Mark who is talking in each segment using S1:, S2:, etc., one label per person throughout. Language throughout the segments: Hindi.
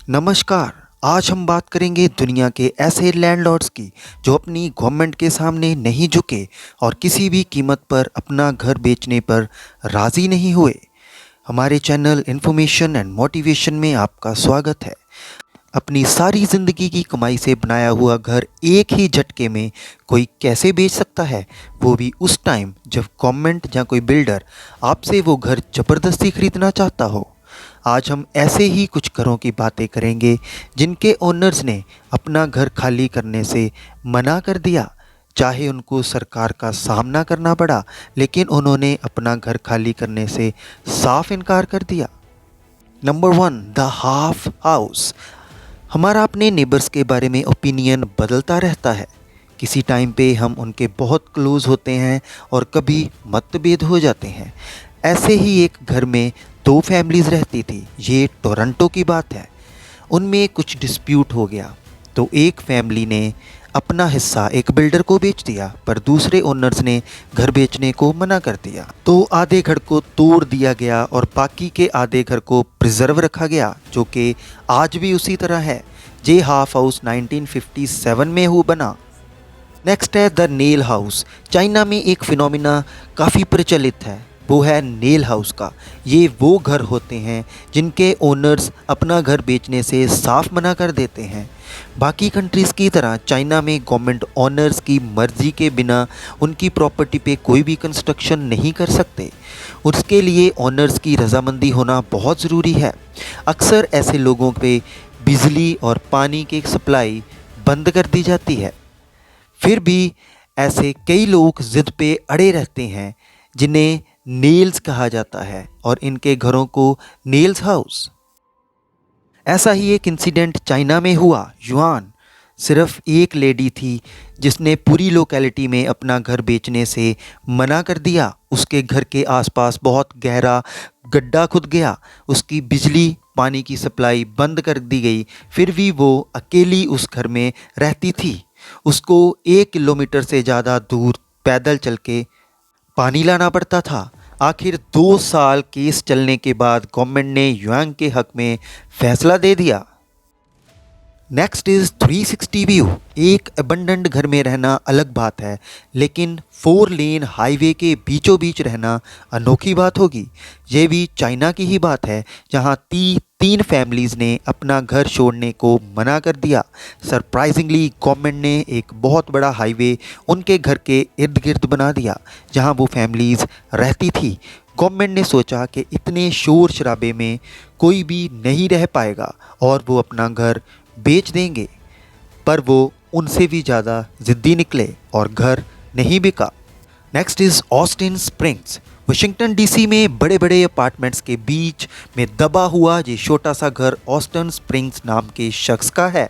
S1: नमस्कार। आज हम बात करेंगे दुनिया के ऐसे लैंडलॉर्ड्स की जो अपनी गवर्नमेंट के सामने नहीं झुके और किसी भी कीमत पर अपना घर बेचने पर राज़ी नहीं हुए। हमारे चैनल इन्फॉर्मेशन एंड मोटिवेशन में आपका स्वागत है। अपनी सारी ज़िंदगी की कमाई से बनाया हुआ घर एक ही झटके में कोई कैसे बेच सकता है, वो भी उस टाइम जब गवर्नमेंट या कोई बिल्डर आपसे वो घर ज़बरदस्ती खरीदना चाहता हो। आज हम ऐसे ही कुछ घरों की बातें करेंगे जिनके ओनर्स ने अपना घर खाली करने से मना कर दिया, चाहे उनको सरकार का सामना करना पड़ा, लेकिन उन्होंने अपना घर खाली करने से साफ इनकार कर दिया। Number 1, the half house. हमारा अपने नेबर्स के बारे में ओपिनियन बदलता रहता है। किसी टाइम पे हम उनके बहुत क्लोज़ होते हैं और कभी मतभेद हो जाते हैं। ऐसे ही एक घर में दो फैमिलीज़ रहती थी। ये टोरंटो की बात है। उनमें कुछ डिस्प्यूट हो गया तो एक फैमिली ने अपना हिस्सा एक बिल्डर को बेच दिया, पर दूसरे ओनर्स ने घर बेचने को मना कर दिया। तो आधे घर को तोड़ दिया गया और बाकी के आधे घर को प्रिजर्व रखा गया, जो कि आज भी उसी तरह है। ये हाफ हाउस 1957 में बना। नेक्स्ट है द नेल हाउस। चाइना में एक फिनोमिना काफ़ी प्रचलित है, वो है नेल हाउस का। ये वो घर होते हैं जिनके ओनर्स अपना घर बेचने से साफ मना कर देते हैं। बाकी कंट्रीज़ की तरह चाइना में गवर्नमेंट ओनर्स की मर्ज़ी के बिना उनकी प्रॉपर्टी पे कोई भी कंस्ट्रक्शन नहीं कर सकते। उसके लिए ओनर्स की रजामंदी होना बहुत ज़रूरी है। अक्सर ऐसे लोगों पे बिजली और पानी की सप्लाई बंद कर दी जाती है। फिर भी ऐसे कई लोग ज़िद पे अड़े रहते हैं जिन्हें नेल्स कहा जाता है, और इनके घरों को नेल्स हाउस। ऐसा ही एक इंसिडेंट चाइना में हुआ। युआन सिर्फ एक लेडी थी जिसने पूरी लोकेलिटी में अपना घर बेचने से मना कर दिया। उसके घर के आसपास बहुत गहरा गड्ढा खुद गया, उसकी बिजली पानी की सप्लाई बंद कर दी गई, फिर भी वो अकेली उस घर में रहती थी। उसको 1 किलोमीटर से ज़्यादा दूर पैदल चल के पानी लाना पड़ता था। आखिर 2 साल केस चलने के बाद गवर्नमेंट ने युआन के हक में फैसला दे दिया। Next is 360 view. एक अबंडेंट घर में रहना अलग बात है, लेकिन 4 लेन हाईवे के बीचों बीच रहना अनोखी बात होगी। ये भी चाइना की ही बात है, जहाँ तीन फैमिलीज़ ने अपना घर छोड़ने को मना कर दिया। सरप्राइजिंगली गवर्नमेंट ने एक बहुत बड़ा हाईवे उनके घर के इर्द गिर्द बना दिया जहाँ वो फैमिलीज़ रहती थी। गवर्नमेंट ने सोचा कि इतने शोर शराबे में कोई भी नहीं रह पाएगा और वो अपना घर बेच देंगे, पर वो उनसे भी ज़्यादा ज़िद्दी निकले और घर नहीं बिका। Next is Austin springs. Washington DC में बड़े बड़े अपार्टमेंट्स के बीच में दबा हुआ ये छोटा सा घर ऑस्टिन स्प्रिंग्स नाम के शख्स का है।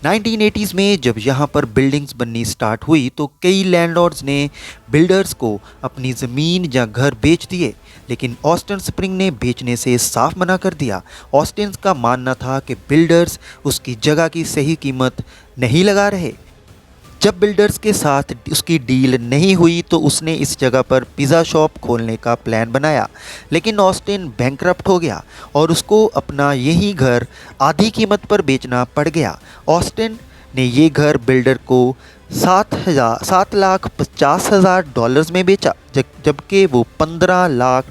S1: 1980s में जब यहाँ पर बिल्डिंग्स बननी स्टार्ट हुई तो कई लैंडलॉर्ड्स ने बिल्डर्स को अपनी ज़मीन या घर बेच दिए, लेकिन ऑस्टिन स्प्रिंग ने बेचने से साफ मना कर दिया। ऑस्टिन का मानना था कि बिल्डर्स उसकी जगह की सही कीमत नहीं लगा रहे। जब बिल्डर्स के साथ उसकी डील नहीं हुई तो उसने इस जगह पर पिज़्ज़ा शॉप खोलने का प्लान बनाया, लेकिन ऑस्टिन बैंकरप्ट हो गया और उसको अपना यही घर आधी कीमत पर बेचना पड़ गया। ऑस्टिन ने ये घर बिल्डर को $7,50,000 में बेचा, जबकि वो $15 लाख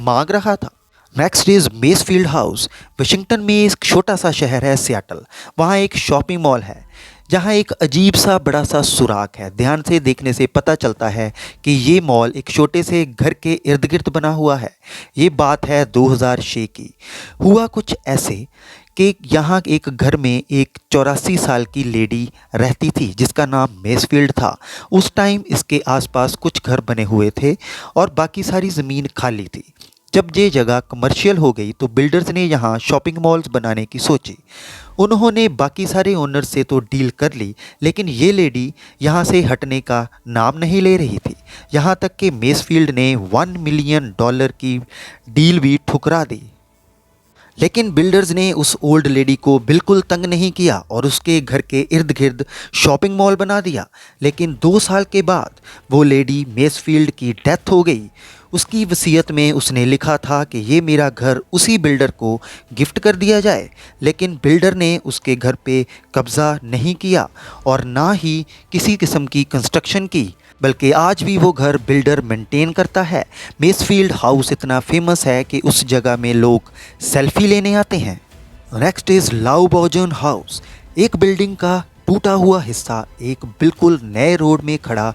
S1: मांग रहा था। Next is Masefield house. Washington में एक छोटा सा शहर है सियाटल। वहाँ एक शॉपिंग मॉल है जहाँ एक अजीब सा बड़ा सा सुराख है। ध्यान से देखने से पता चलता है कि ये मॉल एक छोटे से घर के इर्द गिर्द बना हुआ है। ये बात है 2006 की। हुआ कुछ ऐसे कि यहाँ एक घर में एक 84 साल की लेडी रहती थी जिसका नाम मेसफील्ड था। उस टाइम इसके आसपास कुछ घर बने हुए थे और बाकी सारी ज़मीन खाली थी। जब ये जगह कमर्शियल हो गई तो बिल्डर्स ने यहाँ शॉपिंग मॉल्स बनाने की सोची। उन्होंने बाकी सारे ओनर से तो डील कर ली, लेकिन ये लेडी यहाँ से हटने का नाम नहीं ले रही थी। यहाँ तक कि मेसफील्ड ने $1 मिलियन की डील भी ठुकरा दी। लेकिन बिल्डर्स ने उस ओल्ड लेडी को बिल्कुल तंग नहीं किया और उसके घर के इर्द गिर्द शॉपिंग मॉल बना दिया। लेकिन 2 साल के बाद वो लेडी मेसफील्ड की डेथ हो गई। उसकी वसीयत में उसने लिखा था कि ये मेरा घर उसी बिल्डर को गिफ्ट कर दिया जाए, लेकिन बिल्डर ने उसके घर पे कब्ज़ा नहीं किया और ना ही किसी किस्म की कंस्ट्रक्शन की, बल्कि आज भी वो घर बिल्डर मेंटेन करता है। मेसफील्ड हाउस इतना फेमस है कि उस जगह में लोग सेल्फी लेने आते हैं। नेक्स्ट इज़ लाउबॉजन हाउस। एक बिल्डिंग का टूटा हुआ हिस्सा एक बिल्कुल नए रोड में खड़ा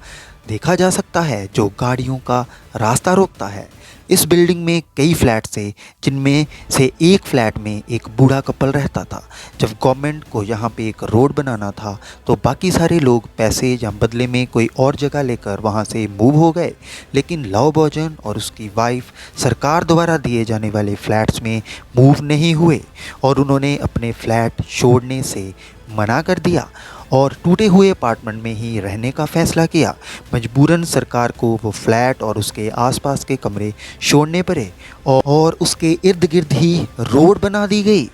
S1: देखा जा सकता है जो गाड़ियों का रास्ता रोकता है। इस बिल्डिंग में कई फ्लैट थे, जिनमें से एक फ्लैट में एक बूढ़ा कपल रहता था। जब गवर्नमेंट को यहाँ पे एक रोड बनाना था तो बाकी सारे लोग पैसे या बदले में कोई और जगह लेकर वहाँ से मूव हो गए, लेकिन लाउबॉजन और उसकी वाइफ सरकार द्वारा दिए जाने वाले फ्लैट्स में मूव नहीं हुए और उन्होंने अपने फ्लैट छोड़ने से मना कर दिया और टूटे हुए अपार्टमेंट में ही रहने का फ़ैसला किया। मजबूरन सरकार को वो फ्लैट और उसके आसपास के कमरे छोड़ने पड़े और उसके इर्द गिर्द ही रोड बना दी गई।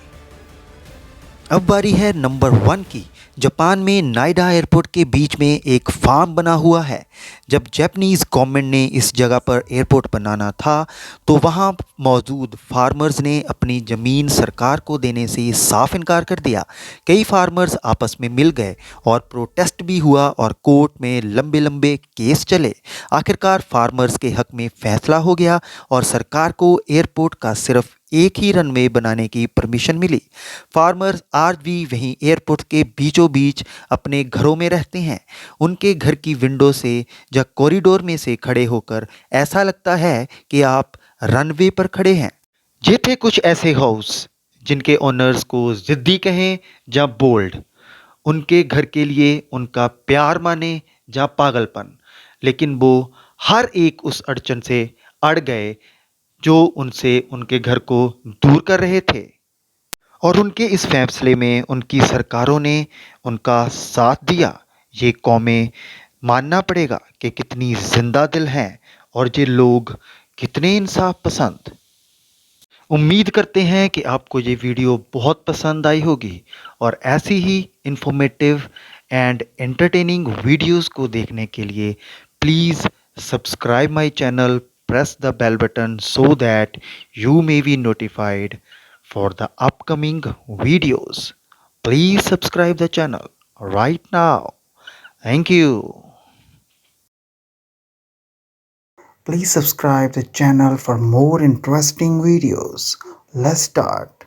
S1: अब बारी है नंबर 1 की। जापान में नाइडा एयरपोर्ट के बीच में एक फार्म बना हुआ है। जब जापानीज़ गवर्नमेंट ने इस जगह पर एयरपोर्ट बनाना था तो वहाँ मौजूद फार्मर्स ने अपनी ज़मीन सरकार को देने से साफ इनकार कर दिया। कई फार्मर्स आपस में मिल गए और प्रोटेस्ट भी हुआ और कोर्ट में लंबे लंबे केस चले। आखिरकार फार्मर्स के हक में फैसला हो गया और सरकार को एयरपोर्ट का सिर्फ एक ही रनवे बनाने की परमिशन मिली। फार्मर्स आज भी वहीं एयरपोर्ट के बीचों बीच अपने घरों में रहते हैं। उनके घर की विंडो से या कॉरिडोर में से खड़े होकर ऐसा लगता है कि आप रनवे पर खड़े हैं। ये थे कुछ ऐसे हाउस जिनके ओनर्स को जिद्दी कहें या बोल्ड, उनके घर के लिए उनका प्यार माने या पागलपन, लेकिन वो हर एक उस अड़चन से अड़ गए जो उनसे उनके घर को दूर कर रहे थे। और उनके इस फैसले में उनकी सरकारों ने उनका साथ दिया। ये कौमें मानना पड़ेगा कि कितनी जिंदा दिल हैं और ये लोग कितने इंसाफ पसंद। उम्मीद करते हैं कि आपको ये वीडियो बहुत पसंद आई होगी और ऐसी ही इंफॉर्मेटिव एंड एंटरटेनिंग वीडियोस को देखने के लिए please subscribe my channel, press the bell button so that you may be notified for the upcoming videos. Please subscribe the channel right now. Thank you.
S2: Please subscribe the channel for more interesting videos. Let's start.